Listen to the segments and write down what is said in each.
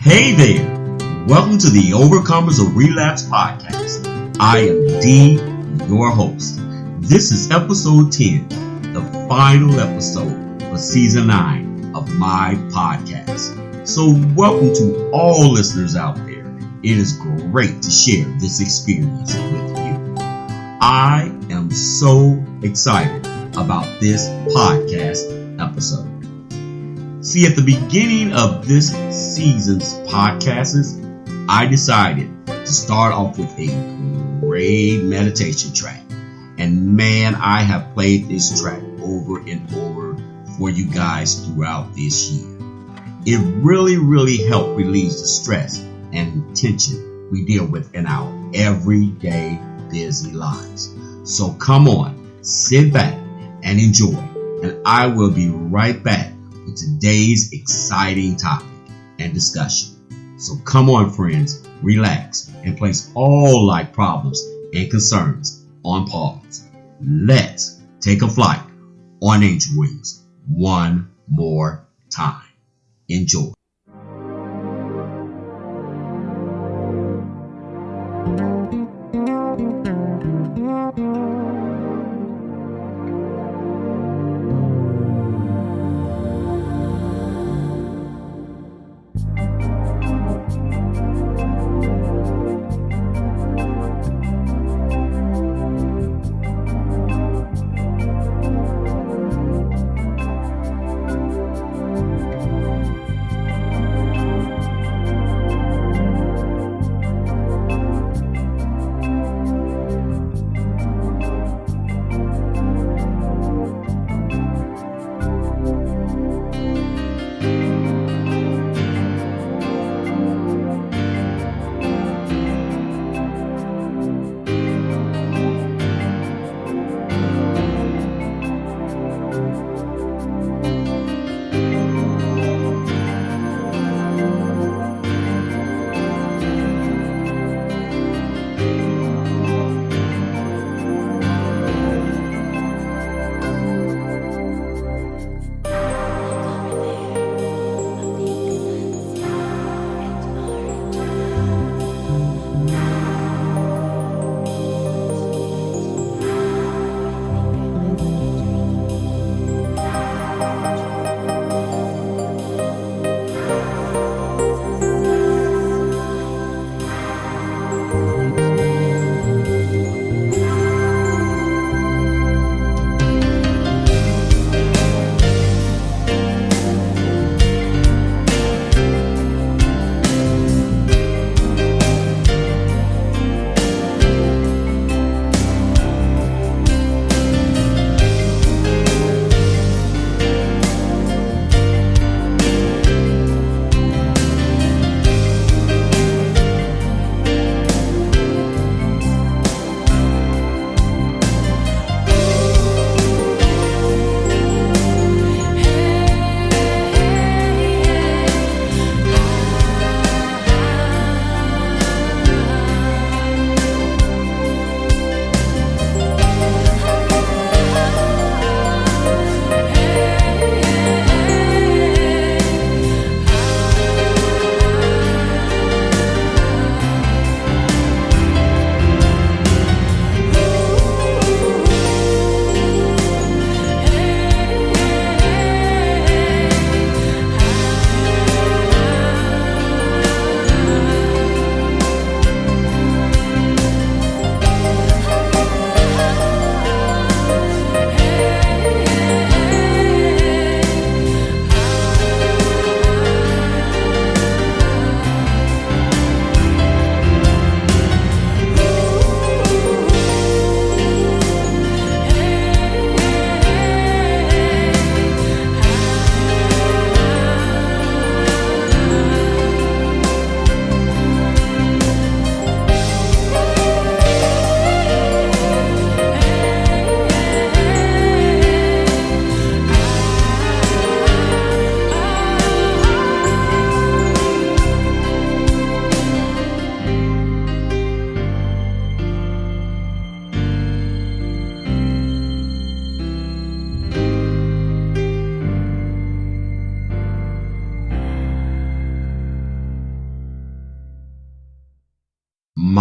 Hey there! Welcome to the Overcomers of Relapse Podcast. I am D, your host. This is episode 10, the final episode for season 9 of my podcast. So welcome to all listeners out there. It is great to share this experience with you. I am so excited about this podcast episode. See, at the beginning of this season's podcasts, I decided to start off with a great meditation track. And man, I have played this track over and over for you guys throughout this year. It really helped relieve the stress and tension we deal with in our everyday busy lives. So come on, sit back and enjoy. And I will be right back with today's exciting topic and discussion. So come on, friends, relax and place all life problems and concerns on pause. Let's take a flight on angel wings one more time. Enjoy.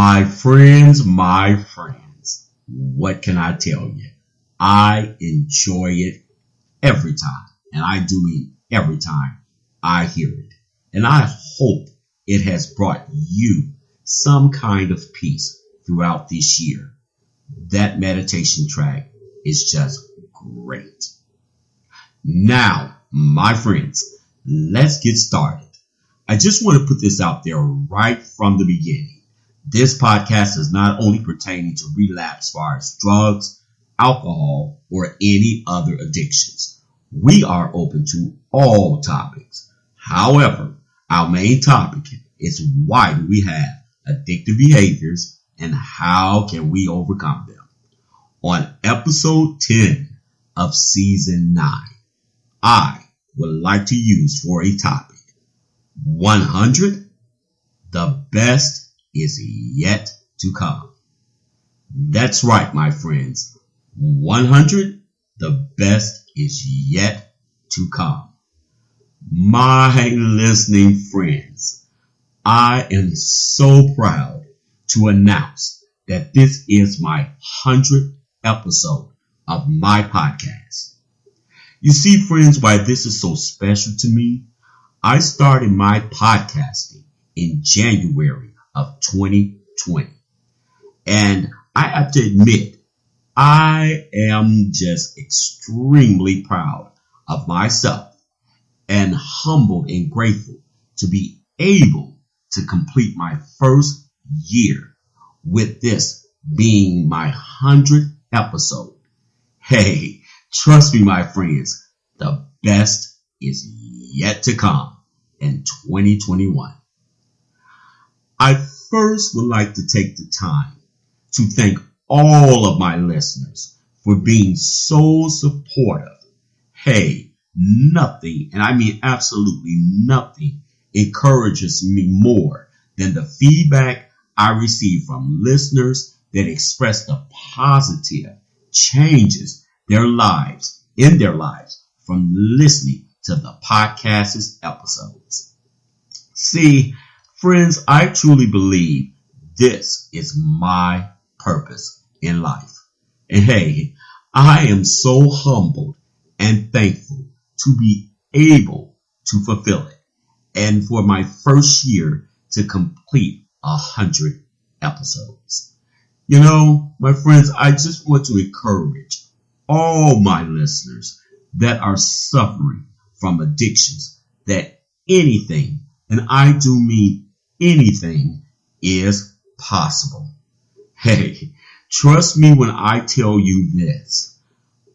My friends, what can I tell you? I enjoy it every time, and I do mean every time I hear it. And I hope it has brought you some kind of peace throughout this year. That meditation track is just great. Now, my friends, let's get started. I just want to put this out there right from the beginning. This podcast is not only pertaining to relapse as far as drugs, alcohol, or any other addictions. We are open to all topics. However, our main topic is why do we have addictive behaviors and how can we overcome them? On episode 10 of season 9, I would like to use for a topic 100, the best is yet to come. That's right, my friends. 100, the best is yet to come. My listening friends, I am so proud to announce that this is my 100th episode of my podcast. You see, friends, why this is so special to me? I started my podcasting in January of 2020. And I have to admit, I am just extremely proud of myself and humbled and grateful to be able to complete my first year with this being my 100th episode. Hey, trust me, my friends, the best is yet to come in 2021. I first would like to take the time to thank all of my listeners for being so supportive. Hey, nothing, and I mean absolutely nothing, encourages me more than the feedback I receive from listeners that express the positive changes in their lives from listening to the podcast's episodes. See, friends, I truly believe this is my purpose in life. And hey, I am so humbled and thankful to be able to fulfill it. And for my first year to complete 100 episodes. You know, my friends, I just want to encourage all my listeners that are suffering from addictions that anything, and I do mean anything, is possible. Hey, trust me when I tell you this.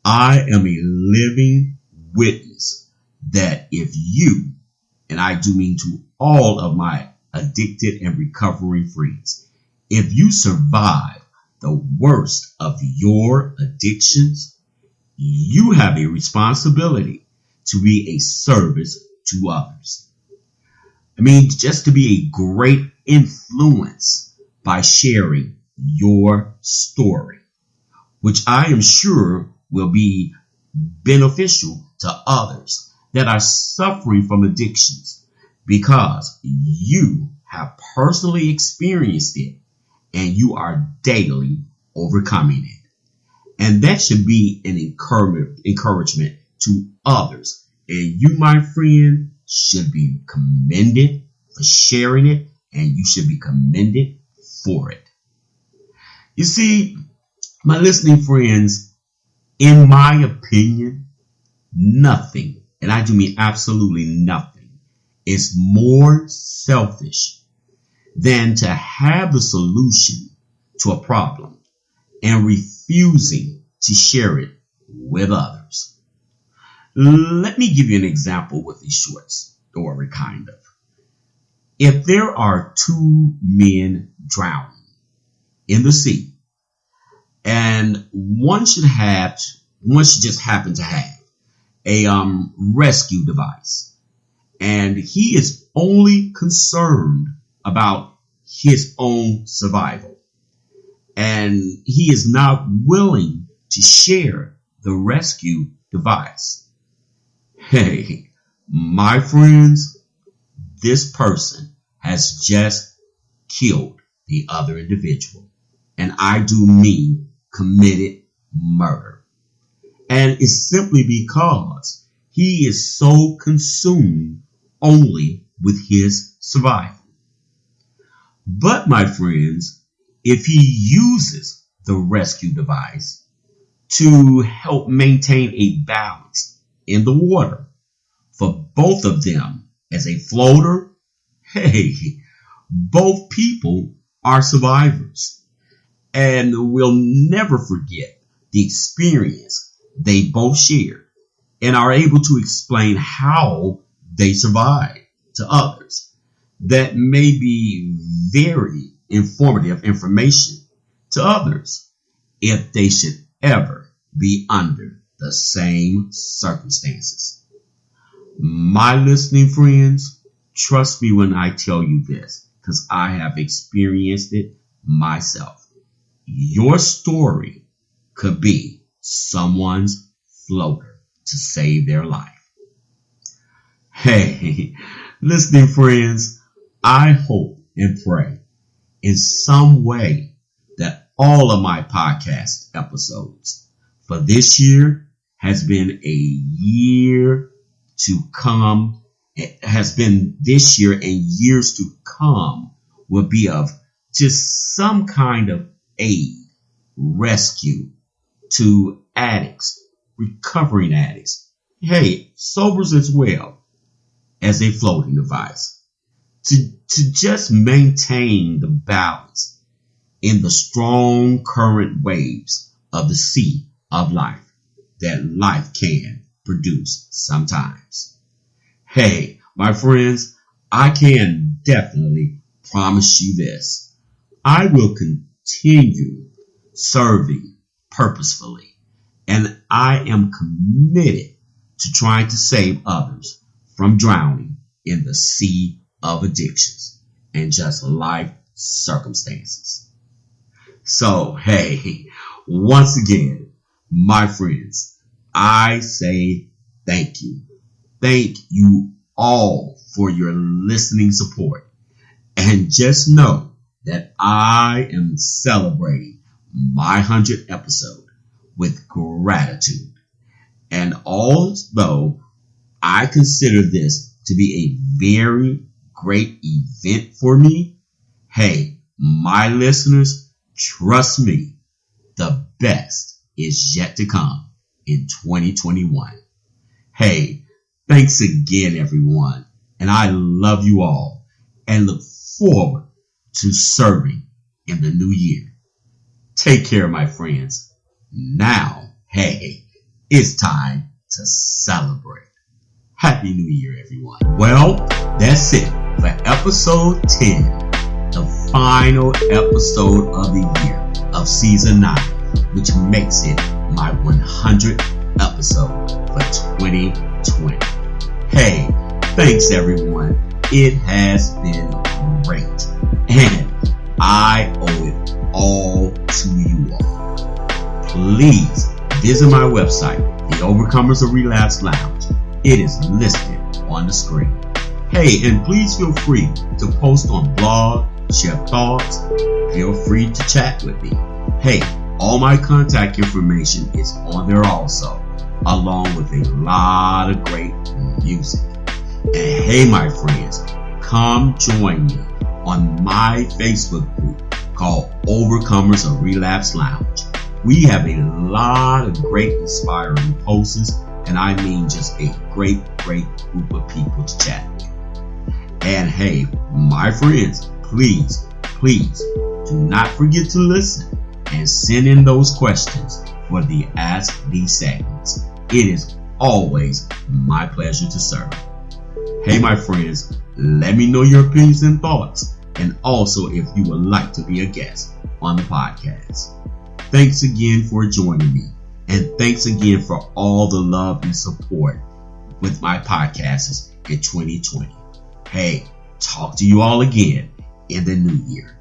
I am a living witness that if you, and I do mean to all of my addicted and recovering friends, if you survive the worst of your addictions, you have a responsibility to be a service to others. I mean, just to be a great influence by sharing your story, which I am sure will be beneficial to others that are suffering from addictions because you have personally experienced it and you are daily overcoming it. And that should be an encouragement to others. And you, my friend, should be commended for sharing it, and you should be commended for it. You see, my listening friends, in my opinion, nothing, and I do mean absolutely nothing, is more selfish than to have the solution to a problem and refusing to share it with others. Let me give you an example with a short story, kind of. If there are two men drowning in the sea, and one should just happen to have a rescue device, and he is only concerned about his own survival, and he is not willing to share the rescue device. Hey, my friends, this person has just killed the other individual. And I do mean committed murder. And it's simply because he is so consumed only with his survival. But my friends, if he uses the rescue device to help maintain a balance in the water for both of them as a floater, hey, both people are survivors. And we'll never forget the experience they both shared and are able to explain how they survived to others. That may be very informative information to others if they should ever be under the same circumstances. My listening friends, trust me when I tell you this, because I have experienced it myself. Your story could be someone's floater to save their life. Hey, listening friends, I hope and pray in some way that all of my podcast episodes for this year has been a year to come. It has been this year and years to come will be of just some kind of aid, rescue to addicts, recovering addicts. Hey, sobers as well as a floating device. To just maintain the balance in the strong current waves of the sea of life that life can produce sometimes. Hey, my friends, I can definitely promise you this. I will continue serving purposefully, and I am committed to trying to save others from drowning in the sea of addictions and just life circumstances. So, hey, once again, my friends, I say thank you. Thank you all for your listening support. And just know that I am celebrating my 100th episode with gratitude. And although I consider this to be a very great event for me, hey, my listeners, trust me, the best is yet to come in 2021. Hey, thanks again, everyone. And I love you all and look forward to serving in the new year. Take care, my friends. Now, hey, it's time to celebrate. Happy New Year, everyone. Well, that's it for episode 10, the final episode of the year of season 9, which makes it my 100th episode for 2020. Hey, thanks everyone. It has been great, and I owe it all to you all. Please visit my website, The Overcomers of Relapse Lounge. It is listed on the screen. Hey, and please feel free to post on blog, share thoughts, feel free to chat with me. Hey, all my contact information is on there also, along with a lot of great music. And hey, my friends, come join me on my Facebook group called Overcomers of Relapse Lounge. We have a lot of great inspiring posts, and I mean just a great group of people to chat with. And hey, my friends, please do not forget to listen and send in those questions for the Ask These segments. It is always my pleasure to serve. Hey, my friends, let me know your opinions and thoughts, and also if you would like to be a guest on the podcast. Thanks again for joining me, and thanks again for all the love and support with my podcasts in 2020. Hey, talk to you all again in the new year.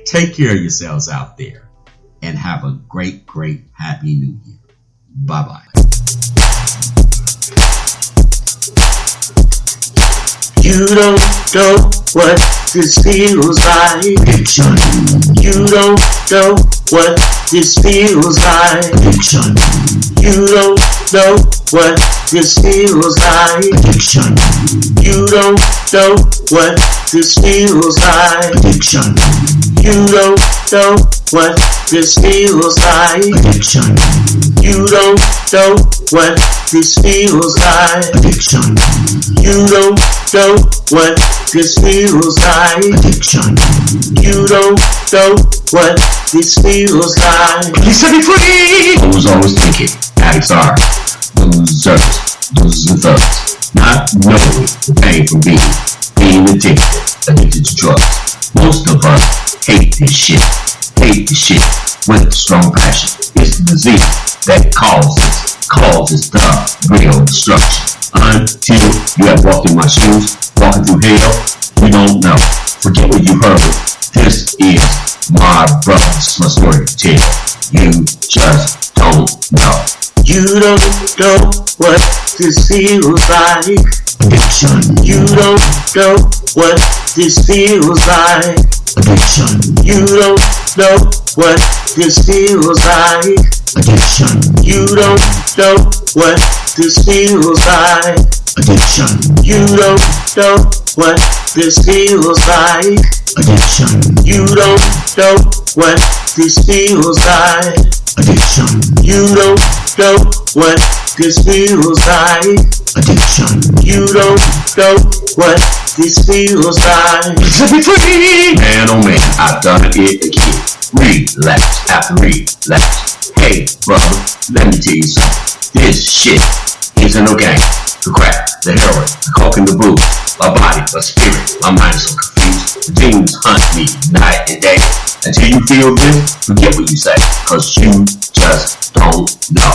Take care of yourselves out there, and have a great happy new year. Bye-bye. You don't know what this feels like. Addiction. You don't know what this feels like. Addiction. You don't know what this feels like. Addiction. You don't know what this feels like. Addiction. You don't know what this feels like. Addiction. You don't know what this feels like. Addiction. You don't know what this feels like. Addiction. You don't know what this feels like. You set me free! I was always thinking, addicts are losers and thugs, not knowing the pain from being addicted to drugs. Most of us hate this shit with strong passion. It's the disease that causes the real destruction. Until you have walked in my shoes, walking through hell, you don't know. Forget what you heard. This is my brother's story to tell. You just don't know. You don't know what this feels like. Addiction. You don't know what this feels like. Addiction. You don't know what this feels like. Addiction. You don't know what this feels like. Addiction. You don't know what this feels like. Addiction. You don't know what this feels like. Addiction. You don't know what this feels like. Addiction. You don't know what this feels like. Set me free! Man, oh man, I've done it again. Relapse after relapse. Hey, brother, let me tell you something. This shit isn't no game. The crack, the heroin, the coke and the booze. My body, my spirit, my mind is so confused. The demons hunt me night and day. Until you feel this, forget what you say, cause you just don't know.